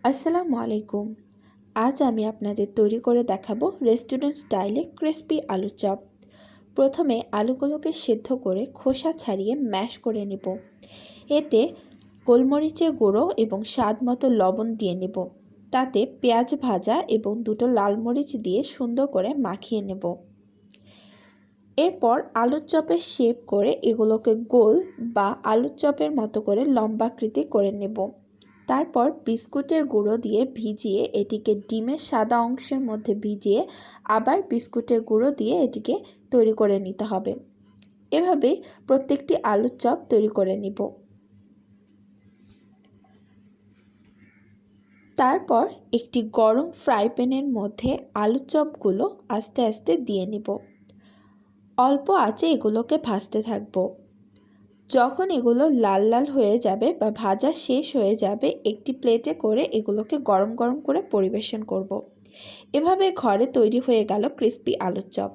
আসসালামু আলাইকুম। আজ আমি আপনাদের তৈরি করে দেখাবো রেস্টুরেন্ট স্টাইলে ক্রিস্পি আলুর চপ। প্রথমে আলুগুলোকে সেদ্ধ করে খোসা ছাড়িয়ে ম্যাশ করে নেব। এতে গোলমরিচের গুঁড়ো এবং স্বাদ মতো লবণ দিয়ে নেব। তাতে পেঁয়াজ ভাজা এবং দুটো লাল মরিচ দিয়ে সুন্দর করে মাখিয়ে নেব। এরপর আলুর চপের শেপ করে এগুলোকে গোল বা আলুর চপের মতো করে লম্বাকৃতি করে নেব। তারপর বিস্কুটের গুঁড়ো দিয়ে ভিজিয়ে এটিকে ডিমের সাদা অংশের মধ্যে ভিজিয়ে আবার বিস্কুটের গুঁড়ো দিয়ে এটিকে তৈরি করে নিতে হবে। এভাবেই প্রত্যেকটি আলুর চপ তৈরি করে নিব। তারপর একটি গরম ফ্রাই প্যানের মধ্যে আলুর চপগুলো আস্তে আস্তে দিয়ে নিব। অল্প আঁচে এগুলোকে ভাজতে থাকবো। যখন এগুলো লাল লাল হয়ে যাবে বা ভাজা শেষ হয়ে যাবে, একটি প্লেটে করে এগুলোকে গরম গরম করে পরিবেশন করব। এভাবে ঘরে তৈরি হয়ে গেল ক্রিস্পি আলুর চপ।